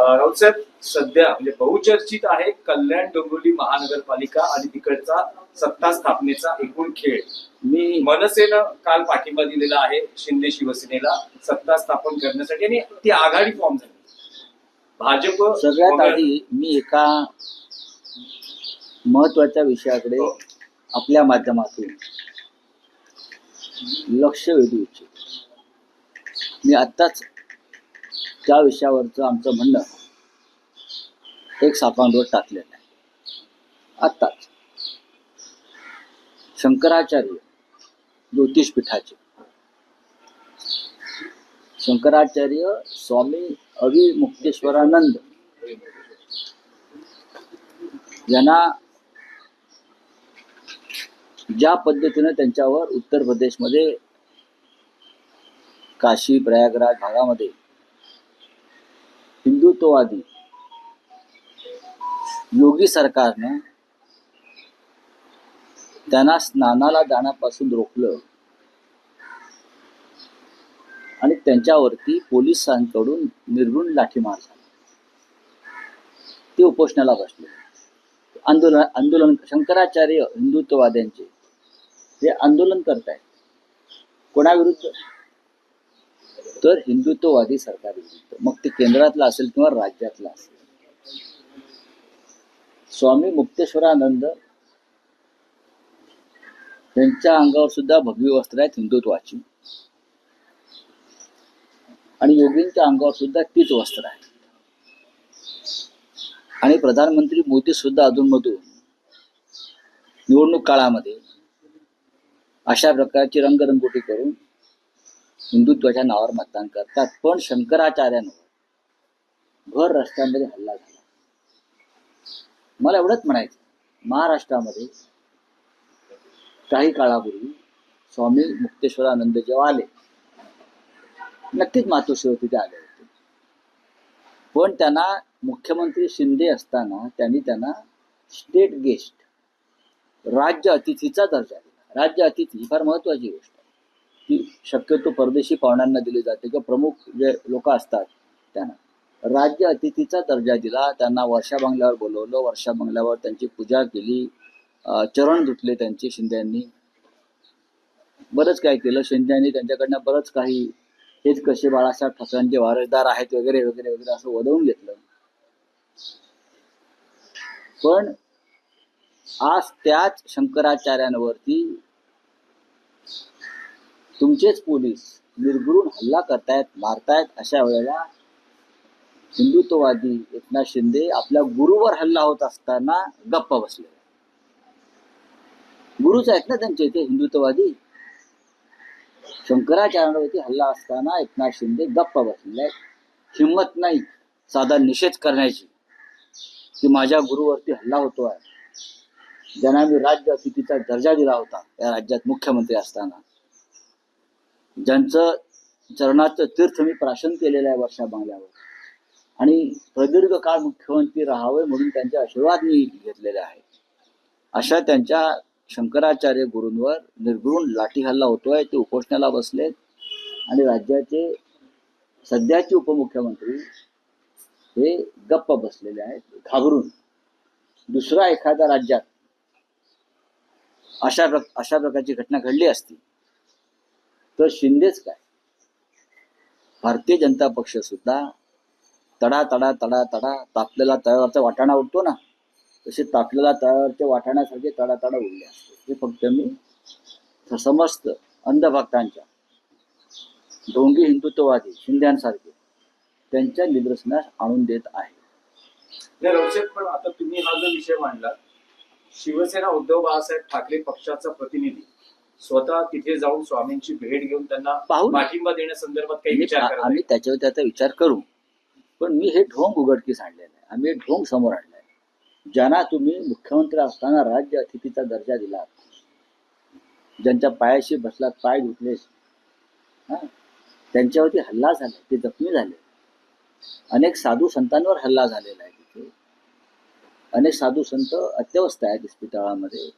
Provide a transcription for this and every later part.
राऊत साहेब, सध्या म्हणजे बहुचर्चित आहे कल्याण डोंबिवली महानगरपालिका आणि तिकडचा सत्ता स्थापनेचा एकूण खेळ. मी मनसेनं काल पाठिंबा दिलेला आहे शिंदे शिवसेनेला सत्ता स्थापन करण्यासाठी आणि ती आघाडी फॉर्म झाली. भाजप सगळ्यात आधी मी एका महत्वाच्या विषयाकडे आपल्या माध्यमातून लक्ष वेधू इच्छितो. मी आत्ताच त्या विषयावरचं आमचं म्हणणं एक साकांवर टाकलेलं आहे. आत्ताच शंकराचार्य ज्योतिषपीठाचे शंकराचार्य स्वामी अविमुक्तेश्वरानंद यांना ज्या पद्धतीनं त्यांच्यावर उत्तर प्रदेशमध्ये काशी प्रयागराज भागामध्ये हिंदुत्ववादी योगी सरकारनं त्यांना स्नानाला जाण्यापासून रोखलं आणि त्यांच्यावरती पोलिसांकडून निर्घृण लाठीमार झाला. ते उपोषणाला बसले. आंदोलन शंकराचार्य हिंदुत्ववाद्यांचे हे आंदोलन करतायत. कोणाविरुद्ध? तर हिंदुत्ववादी सरकारविरुद्ध, मग ते केंद्रातलं असेल किंवा राज्यातलं असेल. स्वामी मुक्तेश्वरानंद त्यांच्या अंगावर सुद्धा भगवी वस्त्र आहेत हिंदुत्वाची आणि योगींच्या अंगावर सुद्धा तीच वस्त्र आहे. आणि प्रधानमंत्री मोदी सुद्धा अधूनमधून निवडणूक काळामध्ये अशा प्रकारची रंगरंगोटी करून हिंदुत्वाच्या नावावर मतदान करतात. पण शंकराचार्यांवर भर रस्त्यामध्ये हल्ला झाला. मला एवढंच म्हणायचं, महाराष्ट्रामध्ये काही काळापूर्वी स्वामी मुक्तेश्वरानंद जेव्हा आले, नक्कीच मातोश्रीवरती ते आले होते, पण त्यांना मुख्यमंत्री शिंदे असताना त्यांना स्टेट गेस्ट राज्य अतिथीचा दर्जा दिला. राज्य अतिथी फार महत्वाची गोष्ट आहे. ती शक्यतो परदेशी पाहुण्यांना दिली जाते किंवा प्रमुख जे लोक असतात त्यांना राज्य अतिथीचा दर्जा दिला. त्यांना वर्षा बंगल्यावर बोलवलं. वर्षा बंगल्यावर त्यांची पूजा केली, चरण धुतले त्यांचे. शिंद्यांनी बरंच काय केलं. शिंद्यांनी त्यांच्याकडनं बरंच काही, हेच कसे बाळासाहेब ठाकरेंचे वारसदार आहेत वगैरे वगैरे वगैरे असं वदवून घेतलं. पण आज त्याच शंकराचार्यांवरती तुमचेच पोलीस निर्घृण हल्ला करतायत, मारतायत. अशा वेळेला हिंदुत्ववादी एकनाथ शिंदे आपल्या गुरुवर हल्ला होत असताना गप्प बसले. गुरुच आहेत ना त्यांचे ते हिंदुत्ववादी. शंकराचार्यांवरती हल्ला असताना एकनाथ शिंदे गप्प बसलेले. हिंमत नाही साधा निषेध करण्याची की माझ्या गुरुवरती हल्ला होतोय, ज्यांना मी राज्य अतिथीचा दर्जा दिला होता या राज्यात मुख्यमंत्री असताना, ज्यांचं चरणाचं तीर्थ मी प्राशन केलेलं आहे वर्षा बंगल्यावर, आणि प्रदीर्घ काळ मुख्यमंत्री राहावे म्हणून त्यांचे आशीर्वाद मी घेतलेले आहेत. अशा त्यांच्या शंकराचार्य गुरूंवर निर्घृण लाठी हल्ला होतोय. ते उपोषणाला बसलेत आणि राज्याचे सध्याचे उपमुख्यमंत्री हे गप्प बसलेले आहेत घाबरून. दुसऱ्या एखाद्या राज्यात अशा प्रकारची घटना घडली असती तर शिंदेच काय, भारतीय जनता पक्ष सुद्धा तडा तडा तडा तडा तापलेला तव्यावरचा वाटाणा उडतो ना, तसे तापलेला तव्यावरच्या वाटाण्यासारखे तडा तडा उडले असते. हे फक्त मी समस्त अंधभक्तांच्या, ढोंगी हिंदुत्ववादी शिंद्यांसारखे त्यांच्या निदर्शनास आणून देत आहे. पण आता तुम्ही हा जो विषय मांडला, शिवसेना उद्धव बाळासाहेब ठाकरे पक्षाचा प्रतिनिधी स्वतः तिथे जाऊन स्वामींची भेट घेऊन त्यांना पाठिंबा देण्यासंदर्भात काही विचार करा. आम्ही त्याच्यावर त्याचा विचार करू. पण मी हे ढोंग उघडकीस आणलेलं आहे. आम्ही हे ढोंग समोर आणलंय. ज्यांना तुम्ही मुख्यमंत्री असताना राज्य अतिथीचा दर्जा दिला, ज्यांच्या पायाशी बसलात, पाय धुतलेस, त्यांच्यावरती हल्ला झाला, ते जखमी झाले. अनेक साधू संतांवर हल्ला झालेला आहे. तिथे अनेक साधू संत अत्यवस्थ आहेत इस्पितळामध्ये.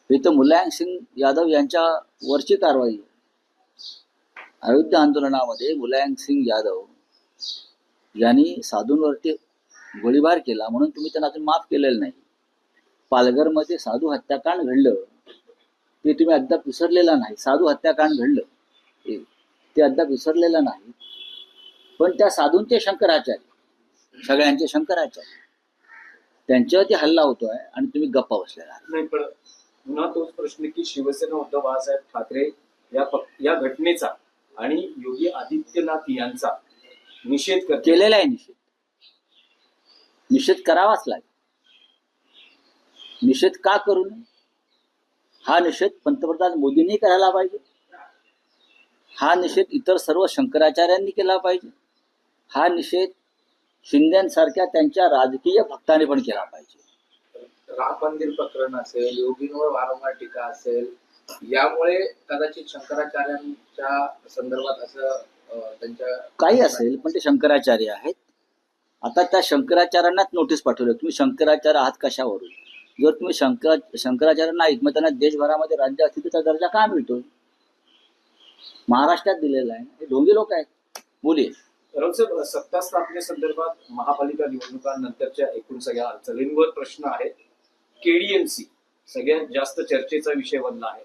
इथं मुलायम सिंग यादव यांच्या वरची कारवाई. अयोध्या आंदोलनामध्ये मुलायम सिंग यादव ज्यांनी साधूंवरती गोळीबार केला म्हणून तुम्ही त्यांना अजून माफ केलेलं नाही. पालघरमध्ये साधू हत्याकांड घडलं ते तुम्ही अद्याप विसरलेला नाही. साधू हत्याकांड घडलं ते अद्याप विसरलेलं नाही. पण त्या साधूंचे शंकराचार्य, सगळ्यांचे शंकराचार्य, त्यांच्यावरती हल्ला होतोय आणि तुम्ही गप्पा बसलेला आहात. नाही, पण पुन्हा तोच प्रश्न की शिवसेना उद्धव बाळासाहेब ठाकरे या घटनेचा आणि योगी आदित्यनाथ यांचा निषेध करते. केलेला आहे निषेध करावाच लागेल. निषेध का करू नये? हा निषेध पंतप्रधान मोदींनी करायला पाहिजे. हा निषेध इतर सर्व शंकराचार्यांनी केला पाहिजे. हा निषेध शिंदेसारख्या त्यांच्या राजकीय भक्तांनी पण केला पाहिजे. राम मंदिर प्रकरण असेल, योगींवर वारंवार टीका असेल, यामुळे कदाचित शंकराचार्यांच्या संदर्भात असं त्यांच्या काही असेल पण ते शंकराचार्य आहेत. आता त्या शंकराचार्यांनाच नोटीस पाठवलं. तुम्ही शंकराचार्य आहात कशावरून? जर तुम्ही शंकराचार्य नाहीत मग त्यांना देशभरामध्ये राज्य अस्तित्वाचा दर्जा का मिळतो? महाराष्ट्रात दिलेला आहे. हे ढोंगी लोक आहेत. बोलिये. राऊतसाहेब, सत्ता स्थापनेसंदर्भात महापालिका निवडणुकांनंतरच्या एकूण सगळ्या अडचणींवर प्रश्न आहेत. केडीएमसी सगळ्यात जास्त चर्चेचा विषय बनला आहे,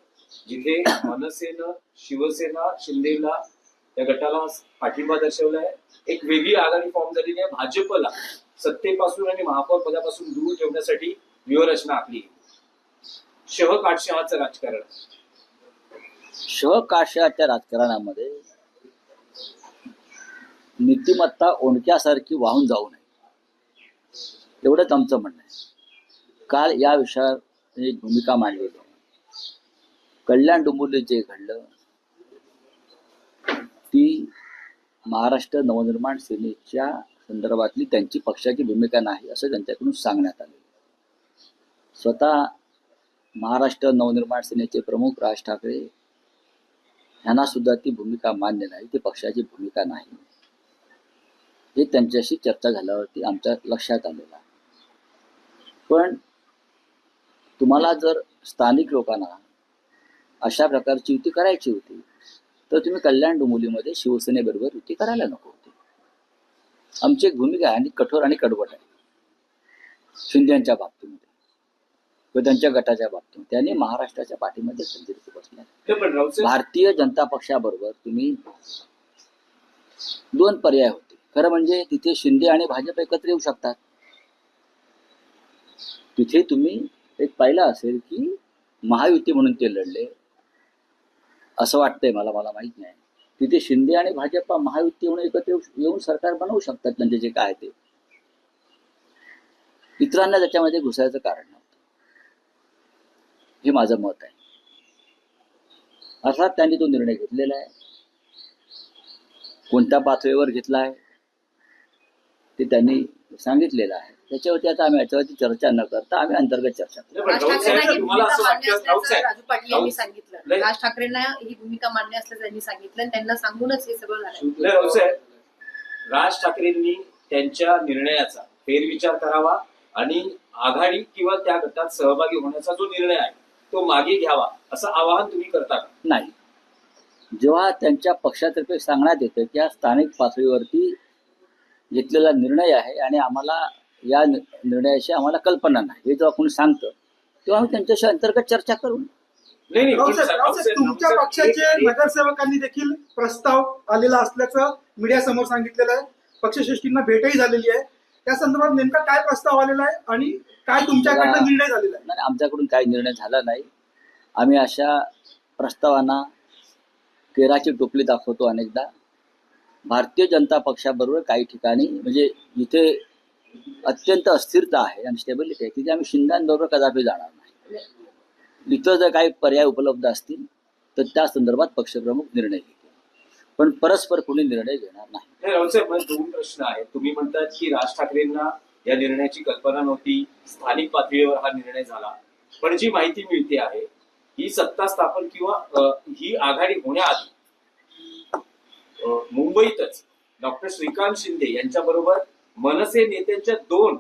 जिथे मनसेनं शिवसेना शिंदेला या गटाला पाठिंबा दर्शवलाय. एक वेगळी आघाडी फॉर्म झालेली आहे. भाजपला सत्तेपासून आणि महापौर पदापासून दूर ठेवण्यासाठी व्यूहरचना आखली. शहकाटशहाचं राजकारण. शहकाशाच्या राजकारणामध्ये नीतिमत्ता ओंडक्यासारखी वाहून जाऊ नये एवढंच आमचं म्हणणं आहे. काल या विषयावर एक भूमिका मांडली. कल्याण डोंबिवलीत जे घडलं ती महाराष्ट्र नवनिर्माण सेनेच्या संदर्भातली त्यांची पक्षाची भूमिका नाही असं त्यांच्याकडून सांगण्यात आले. स्वतः महाराष्ट्र नवनिर्माण सेनेचे प्रमुख राज ठाकरे यांना सुद्धा ती भूमिका मान्य नाही, ती पक्षाची भूमिका नाही. हे त्यांच्याशी चर्चा झाल्यावरती आमच्या लक्षात आलेलं आहे. पण तुम्हाला जर स्थानिक लोकांना अशा प्रकारची युती करायची होती तर तुम्ही कल्याण डोंबिवलीमध्ये शिवसेनेबरोबर युती करायला नको होती. आमची एक भूमिका आहे आणि कठोर आणि कडवट आहे शिंदेच्या बाबतीमध्ये व त्यांच्या गटाच्या बाबतीत. त्यांनी महाराष्ट्राच्या पाठीमध्ये खंजीर बसल्या. भारतीय जनता पक्षाबरोबर तुम्ही दोन पर्याय होते. खरं म्हणजे तिथे शिंदे आणि भाजप एकत्र येऊ शकतात. तिथे तुम्ही एक पाहिलं असेल की महायुती म्हणून ते लढले असं वाटतंय मला माहित नाही. तिथे शिंदे आणि भाजप महायुती म्हणून एकत्र येऊन सरकार बनवू शकतात त्यांचे जे काय ते. इतरांना त्याच्यामध्ये घुसायचं कारण नव्हतं. हे माझं मत आहे. अर्थात त्यांनी तो निर्णय घेतलेला आहे. कोणत्या पातळीवर घेतला आहे ते त्यांनी सांगितलेलं आहे. त्याच्यावरती आता आम्ही याच्यावरती चर्चा न करता आम्ही अंतर्गत चर्चा करू. राज ठाकरेंना ही भूमिका मान्य असल्याचं राजू पाटील यांनी सांगितलं. राज ठाकरेंना ही भूमिका मान्य असल्याचं त्यांनी सांगितलं आणि त्यांना सांगूनच हे सगळं झालं. राज ठाकरेंनी त्यांच्या निर्णयाचा फेरविचार करावा आणि आघाडी किंवा त्या गटात सहभागी होण्याचा जो निर्णय आहे तो मागे घ्यावा असं आवाहन तुम्ही करता का? नाही. जेव्हा त्यांच्या पक्षातर्फे सांगण्यात येतं की या स्थानिक पातळीवरती घेतलेला निर्णय आहे आणि आम्हाला या निर्णयाची आम्हाला कल्पना नाही हे जेव्हा कोणी सांगतं तेव्हा आम्ही त्यांच्याशी अंतर्गत चर्चा करू. तुमच्या पक्षाचे नगरसेवकांनी देखील प्रस्ताव आलेला असल्याचं मीडिया समोर सांगितलेलं आहे. पक्षश्रेष्ठींना भेटही झालेली आहे. त्या संदर्भात नेमका काय प्रस्ताव आलेला आहे आणि काय तुमच्याकडनं निर्णय झालेला आहे? नाही, आमच्याकडून काही निर्णय झाला नाही. आम्ही अशा प्रस्तावांना केराची टोपली दाखवतो अनेकदा. भारतीय जनता पक्षाबरोबर काही ठिकाणी म्हणजे जिथे अत्यंत अस्थिरता आहे आणि स्टेबिलिटी आहे तिथे आम्ही शिंद्यांबरोबर कदापि जाणार नाही. इतर जर काही पर्याय उपलब्ध असतील तर त्या संदर्भात पक्षप्रमुख निर्णय घेतील, पण परस्पर कोणी निर्णय घेणार नाही. राऊतसाहेब, दोन प्रश्न आहेत. तुम्ही म्हणतात की राज ठाकरेंना या निर्णयाची कल्पना नव्हती, स्थानिक पातळीवर हा निर्णय झाला. पण जी माहिती मिळते आहे ही सत्ता स्थापन किंवा ही आघाडी होण्याआधी मुंबईतच डॉक्टर श्रीकांत शिंदे यांच्याबरोबर मनसे नेत्यांच्या 2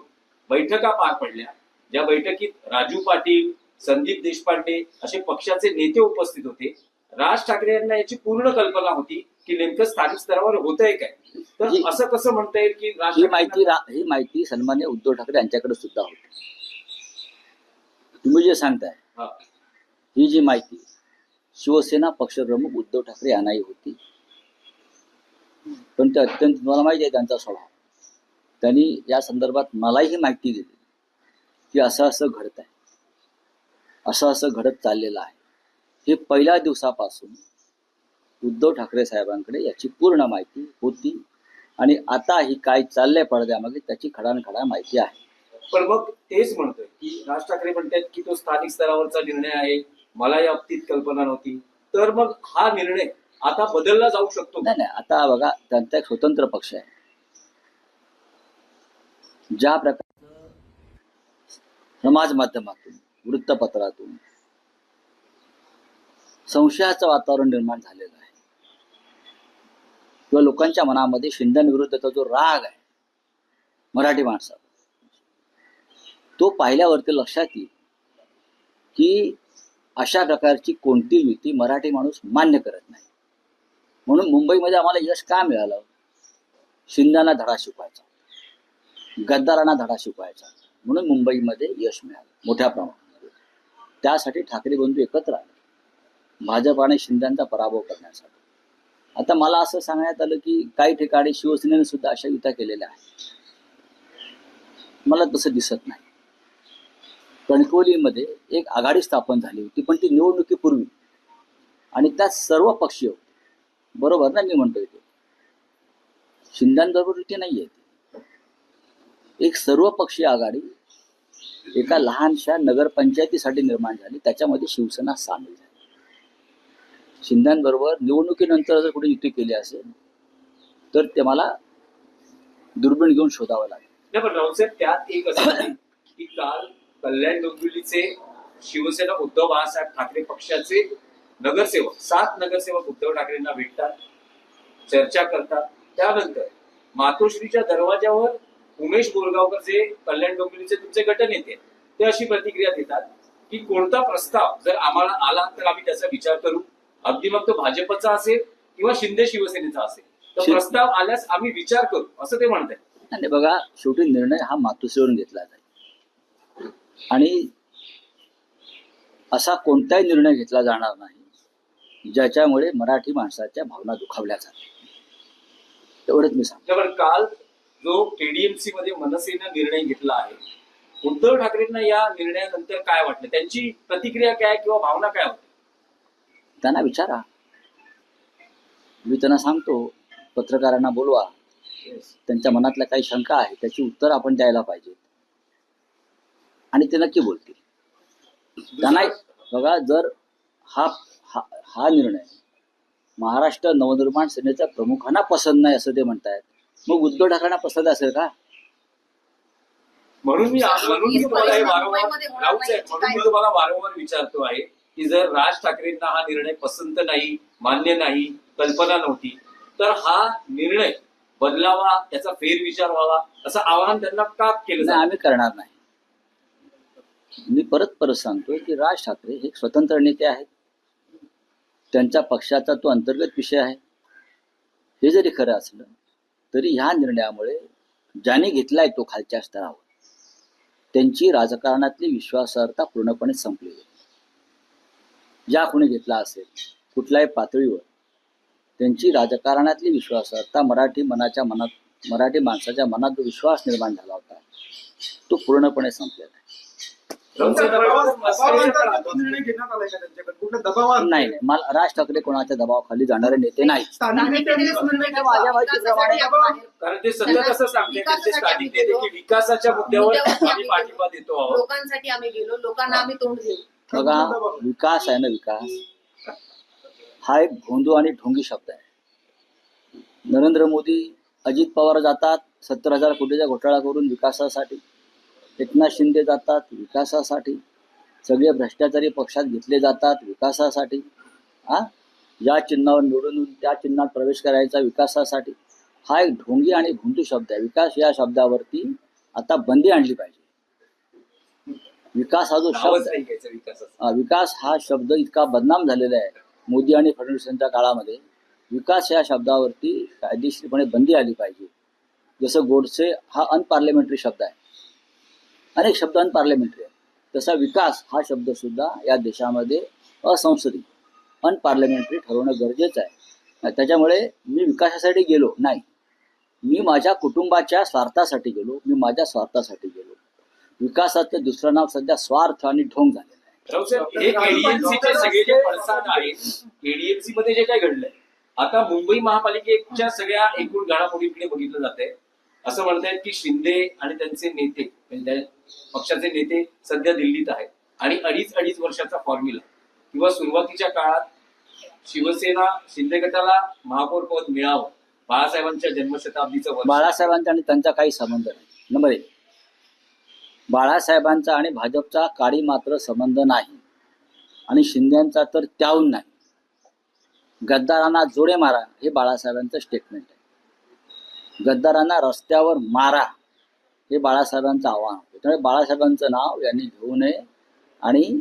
बैठका पार पडल्या. ज्या बैठकीत राजू पाटील, संदीप देशपांडे असे पक्षाचे नेते उपस्थित होते. राज ठाकरे यांना याची पूर्ण कल्पना होती की नेमकं स्थानिक स्तरावर होतंय काय. तर जी- असं कसं म्हणता येईल की राज ही ठाकरेंना- ही माहिती सन्मान्य उद्धव ठाकरे यांच्याकडे सुद्धा होती. तुम्ही जे सांगताय हा. ही जी माहिती शिवसेना पक्षप्रमुख उद्धव ठाकरे यांनाही होती. पण ते अत्यंत, तुम्हाला माहिती आहे त्यांचा स्वभाव, त्यांनी या संदर्भात मलाही ही माहिती दिली की असं असं घडत आहे, असं असं घडत चाललेलं आहे. हे पहिल्या दिवसापासून उद्धव ठाकरे साहेबांकडे याची पूर्ण माहिती होती आणि आता ही काय चाललंय पडद्यामागे त्याची खडानखडा माहिती आहे. पण मग तेच म्हणतोय की राज ठाकरे म्हणतात की तो स्थानिक स्तरावरचा निर्णय आहे, मला या बाबतीत कल्पना नव्हती. तर मग हा निर्णय आता बदलला जाऊ शकतो का? नाही नाही, आता बघा, त्यांचा एक स्वतंत्र पक्ष आहे. ज्या प्रकारचं समाज माध्यमातून, वृत्तपत्रातून संशयाचं वातावरण निर्माण झालेलं आहे किंवा लोकांच्या मनामध्ये शिंदेविरुद्धचा जो राग आहे मराठी माणसाचा, तो पाहिल्यावरती लक्षात येईल की अशा प्रकारची कोणती युती मराठी माणूस मान्य करत नाही. म्हणून मुंबईमध्ये आम्हाला यश का मिळालं? शिंदेना धडा शिकवायचा, गद्दारांना धडा शिकवायचा, म्हणून मुंबईमध्ये यश मिळालं मोठ्या प्रमाणात. त्यासाठी ठाकरे बंधू एकत्र आले भाजप आणि शिंदेचा पराभव करण्यासाठी. आता मला असं सांगण्यात आलं की काही ठिकाणी शिवसेनेने सुद्धा अशा युत्या केलेल्या आहेत. मला तसं दिसत नाही. कणकवलीमध्ये एक आघाडी स्थापन झाली होती, पण ती निवडणुकीपूर्वी, आणि त्यात सर्व पक्षीय होते. बरोबर ना मी म्हणतोय ते? शिंदेबरोबर युती नाही आहे. एक सर्वपक्षीय आघाडी एका लहानशा नगरपंचायतीसाठी निर्माण झाली, त्याच्यामध्ये शिवसेना सामील झाली. शिंदेबरोबर निवडणुकीनंतर जर कुठे युती केली असेल तर ते मला दुर्बीण घेऊन शोधावं लागेल. नाही, पण रावसाहेब त्यात एक असं आहे की काल कल्याण डोंबिवलीचे शिवसेना उद्धव बाळासाहेब ठाकरे पक्षाचे नगरसेवक 7 नगरसेवक उद्धव ठाकरेंना भेटतात, चर्चा करतात. त्यानंतर मातोश्रीच्या दरवाजावर उमेश बोरगावकर जे कल्याण डोंबिवलीचे तुमचे गटनेते आहेत, ते अशी प्रतिक्रिया देतात की कोणता प्रस्ताव जर आम्हाला आला तर आम्ही त्याचा विचार करू. अगदी मग तो भाजपचा असेल किंवा शिंदे शिवसेनेचा असेल, तर प्रस्ताव आल्यास आम्ही विचार करू, असं ते म्हणतात. आणि बघा, शेवटी निर्णय हा मातोश्रीवरून घेतला जाईल आणि असा कोणताही निर्णय घेतला जाणार नाही ज्याच्यामुळे मराठी माणसाच्या भावना दुखावल्या जातात. एवढंच मी सांगतो. पण काल जो केडीएमसी मध्ये मनसेनं निर्णय घेतला आहे, उद्धव ठाकरेंना या निर्णयानंतर काय वाटलं? त्यांची प्रतिक्रिया काय किंवा भावना काय होती? त्यांना विचारा, मी त्यांना सांगतो, पत्रकारांना बोलवा, त्यांच्या मनातल्या काही शंका आहे त्याची उत्तर आपण द्यायला पाहिजे आणि ते नक्की बोलतील. त्यांना बघा, जर हा निर्णय महाराष्ट्र नवनिर्माण सेनेच्या प्रमुखांना पसंत नाही असं ते म्हणतायत, मग उद्धव ठाकरेंना पसंत असेल का? म्हणून मी तुम्हाला हे वारंवार वारंवार विचारतो आहे की जर राज ठाकरेंना हा निर्णय पसंत नाही, मान्य नाही, कल्पना नव्हती, तर हा निर्णय बदलावा, त्याचा फेरविचार व्हावा, असं आवाहन त्यांना का केलं नाही, जातं? आम्ही करणार नाही. मी परत सांगतोय की राज ठाकरे हे एक स्वतंत्र नेते आहेत. त्यांच्या पक्षाचा तो अंतर्गत विषय आहे. हे जरी खरं असलं तरी ह्या निर्णयामुळे ज्याने घेतलाय तो खालच्या स्तरावर, त्यांची राजकारणातली विश्वासार्हता पूर्णपणे संपली आहे. ज्या कोणी घेतला असेल कुठल्याही पातळीवर, त्यांची राजकारणातली विश्वासार्हता, मराठी माणसाच्या मनात जो विश्वास निर्माण झाला होता तो पूर्णपणे संपलेला आहे. निर्णय घेण्यात आलाय का त्यांच्याकडे? कुठल्या दबावात? नाही, मला राज ठाकरे कोणाच्या दबावाखाली जाणारे नेते नाही. स्थानिक नेत्यांनी माझ्या माहितीप्रमाणे कारण ते सतत असं सांगते त्यांचे स्थानिक नेते की विकासाच्या मुद्द्यावर आम्ही पाठिंबा देतो आहोत. लोकांसाठी आम्ही गेलो, लोकांना आम्ही तोंड देऊ. बघा, विकास आहे ना, विकास हा एक भोंदू आणि ढोंगी शब्द आहे. नरेंद्र मोदी, अजित पवार जातात 70,000 कोटीचा घोटाळा करून विकासासाठी, एकनाथ शिंदे जातात विकासासाठी, सगळे भ्रष्टाचारी पक्षात घेतले जातात विकासासाठी. या चिन्हावर निवडून येऊन त्या चिन्हात प्रवेश करायचा विकासासाठी. हा एक ढोंगी आणि भोंदू शब्द आहे. विकास या शब्दावरती आता बंदी आणली पाहिजे. विकास हा जो शब्द आहे, विकास हा शब्द इतका बदनाम झालेला आहे मोदी आणि फडणवीस यांच्या काळामध्ये विकास या शब्दावरती कायदेशीरपणे बंदी आली पाहिजे. जसं गोडसे हा अनपार्लिमेंटरी शब्द आहे, अनेक शब्द अनपार्लिमेंटरी आहे, तसा विकास हा शब्द सुद्धा या देशामध्ये असंसदीय अनपार्लिमेंटरी ठरवणं गरजेचं आहे. त्याच्यामुळे मी विकासासाठी गेलो नाही, मी माझ्या कुटुंबाच्या स्वार्थासाठी गेलो, मी माझ्या स्वार्थासाठी गेलो. विकासाचं दुसरं नाव सध्या स्वार्थ आणि ढोंग झालेलं आहे. राऊत साहेब, हे केडीएमसीचे सगळे जे पडसाद आहेत, केडीएमसी मध्ये जे काय घडलंय, आता मुंबई महापालिकेच्या सगळ्या एकूण घडामोडीकडे बघितलं जातंय. असं म्हणतायत की शिंदे आणि त्यांचे नेते, म्हणजे पक्षाचे नेते सध्या दिल्लीत आहेत आणि अडीच वर्षाचा फॉर्म्युला किंवा सुरुवातीच्या काळात शिवसेना शिंदे गटाला महापौर पद मिळावं, बाळासाहेबांच्या जन्मशताब्दीचं वर्ष. बाळासाहेबांचा आणि त्यांचा काही संबंध नाही. नंबर 1, बाळासाहेबांचा आणि भाजपचा काडी मात्र संबंध नाही आणि शिंदेचा तर त्याहून नाही. गद्दारांना जोडे मारा हे बाळासाहेबांचं स्टेटमेंट आहे. गद्दारांना रस्त्यावर मारा हे बाळासाहेबांचं आव्हान होतं. त्यामुळे बाळासाहेबांचं नाव यांनी घेऊ नये आणि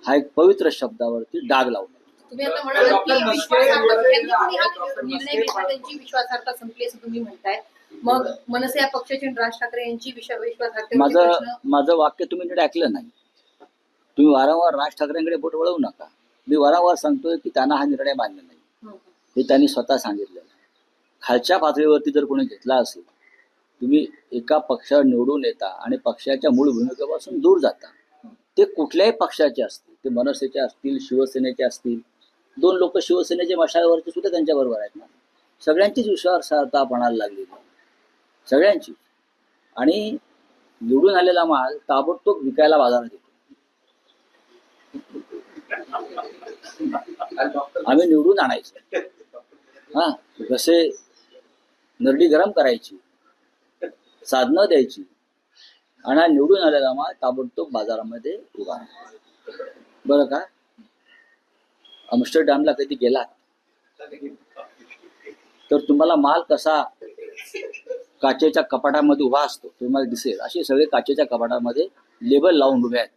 हा एक पवित्र शब्दावरती डाग लावू नये. तुम्ही आता म्हणालात की विश्वासार्हता त्यांनी कोणी हा निर्णय घेतला, त्यांची विश्वासार्हता संपली असं तुम्ही म्हणताय. मग मनसे या पक्षाची आणि राज ठाकरे यांची विश्वासार्हतेवरती माझं वाक्य तुम्ही नीट ऐकलं नाही. तुम्ही वारंवार राज ठाकरेंकडे बोट वळवू नका. मी वारंवार सांगतोय की त्यांना हा निर्णय मान्य नाही, हे त्यांनी स्वतः सांगितलेलं आहे. खालच्या पातळीवरती जर कोणी घेतला असेल, तुम्ही एका पक्षावर निवडून येता आणि पक्षाच्या मूळ भूमिकेपासून दूर जाता. ते कुठल्याही पक्षाचे असतील, ते मनसेचे असतील, शिवसेनेचे असतील. 2 लोक शिवसेनेचे मशालवरती सुद्धा त्यांच्याबरोबर आहेत ना. सगळ्यांचीच विश्वासार्हता पणाला लागली, सगळ्यांची. आणि निवडून आलेला माल ताबडतोब विकायला बाजारात येतो. आम्ही निवडून आणायचं, हा, जसे नरडी गरम करायची, साधनं द्यायची आणि निवडून आलेला माल ताबडतोब बाजारामध्ये उभा. बरं का? आम्स्टरडॅमला कधी गेलात तर तुम्हाला माल कसा काचेच्या कपाटामध्ये उभा असतो तुम्हाला दिसेल. असे सगळे काचेच्या कपाटामध्ये लेबल लावून उभे आहेत.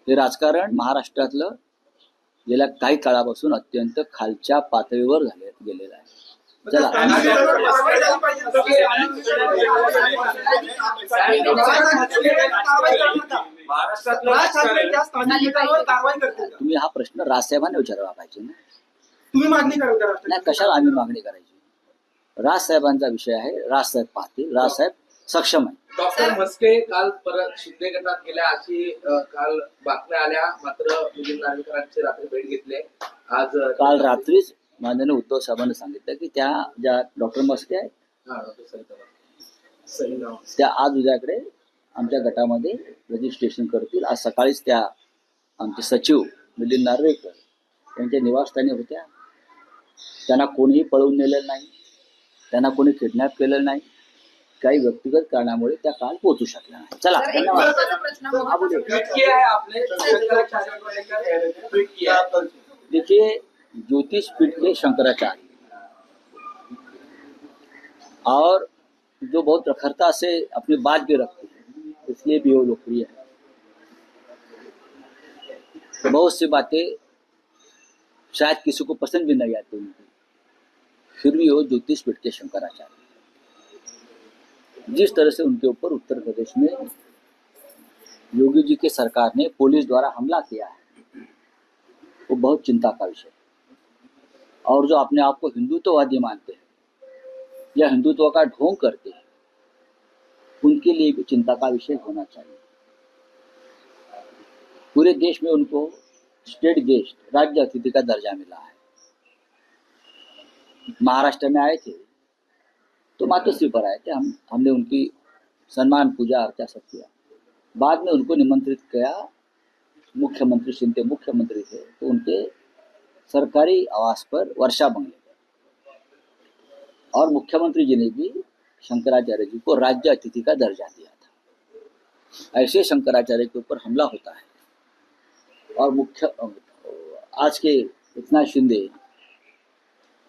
हे राजकारण महाराष्ट्रातलं गेल्या काही काळापासून अत्यंत खालच्या पातळीवर गेलेलं आहे. चला, तुम्ही हा प्रश्न राजसाहेबांना विचारायला पाहिजे ना. तुम्ही मागणी करा. नाही, कशाला आम्ही मागणी करायची? राजसाहेबांचा विषय आहे, राजसाहेब पाहतील, राजसाहेब सक्षम आहे. डॉक्टर म्हस्के काल परत शिंदे गटात गेल्या अशी काल बातम्या आल्या, मात्र मिलिंद नार्वेकरांची रात्री भेट घेतली. आज काल रात्रीच माननीय उद्धव साहेबांनी सांगितलं की त्या ज्या डॉक्टर म्हस्के आहेत त्या आज उद्याकडे आमच्या गटामध्ये रजिस्ट्रेशन करतील. आज सकाळीच त्या आमचे सचिव मिलिंद नार्वेकर यांच्या निवासस्थानी होत्या. त्यांना कोणीही पळवून नेलेलं नाही, त्यांना कोणी किडनॅप केलेलं नाही. काही व्यक्तिगत कारणामुळे त्या काल पोहोचू शकल्या नाही. चला, धन्यवाद. देखिए, ज्योतिष पीठ के शंकराचार्य और जो बहुत प्रखरता से अपनी बात भी रखते हैं, इसलिए भी वो लोकप्रिय है. बहुत सी बातें शायद किसी को पसंद भी नहीं आती उनकी, फिर भी वो ज्योतिष पीठ के शंकराचार्य. जिस तरह से उनके ऊपर उत्तर प्रदेश में योगी जी के सरकार ने पुलिस द्वारा हमला किया है, वो बहुत चिंता का विषय है. और जो अपने आप को हिंदुत्ववादी मानते हैं या हिंदुत्व का ढोंग करते हैं, उनके लिए भी चिंता का विषय होना चाहिए. पूरे देश में उनको स्टेट गेस्ट, राज्य अतिथि का दर्जा मिला है. महाराष्ट्र में आए थे तो मातोश्री पर आए थे, हमने उनकी सम्मान पूजा अर्चा सब किया. बाद में उनको निमंत्रित किया, मुख्यमंत्री शिंदे मुख्यमंत्री थे तो उनके सरकारी आवास पर वर्षा बंगले और मुख्यमंत्री जी ने भी शंकराचार्य जी को राज्य अतिथि का दर्जा दिया था. ऐसे शंकराचार्य के ऊपर हमला होता है और आज के एकनाथ शिंदे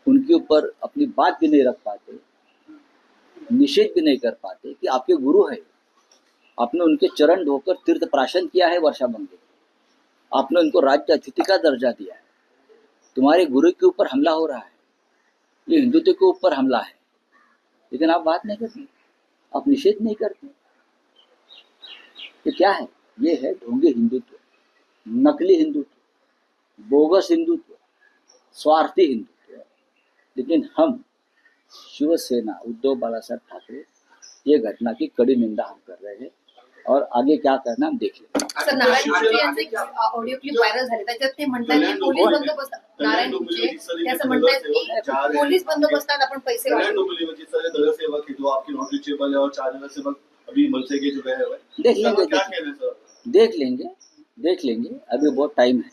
उनके ऊपर अपनी बात भी नहीं रख पाते, निषेध भी नहीं कर पाते कि आपके गुरु है, आपने उनके चरण धोकर तीर्थ प्राशन किया है वर्षा बंगले, आपने उनको राज्य अतिथि का दर्जा दिया है. तुम्हारे गुरु के ऊपर हमला हो रहा है, ये हिंदुत्व के ऊपर हमला है, लेकिन आप बात नहीं करते, आप निषेध नहीं करते। ये क्या है? ये है ढोंगी हिंदुत्व, नकली हिंदुत्व, बोगस हिंदुत्व, स्वार्थी हिंदुत्व। लेकिन हम शिवसेना उद्धव बाळासाहेब ठाकरे ये घटना की कड़ी निंदा हम कर रहे हैं और आगे क्या करना हम देख लेंगे। सर, नारायण तुपे यांचे ऑडिओ क्लिप व्हायरल झाले, त्याच्यात ते म्हणतात की पोलीस बंदोबस्त, नारायण तुपे ते असं म्हणतात की पोलीस बंदोबस्तात आपण पैसे कल्याण वाढवू। डोंबिवली में जिस तरह नगर सेवक है जो आपकी नॉन रिचेबल है और 4 नगर सेवक अभी मनसे के जो गए हुए हैं, देख इसका लेंगे, क्या कहना है सर? देख लेंगे, अभी बहुत टाइम है।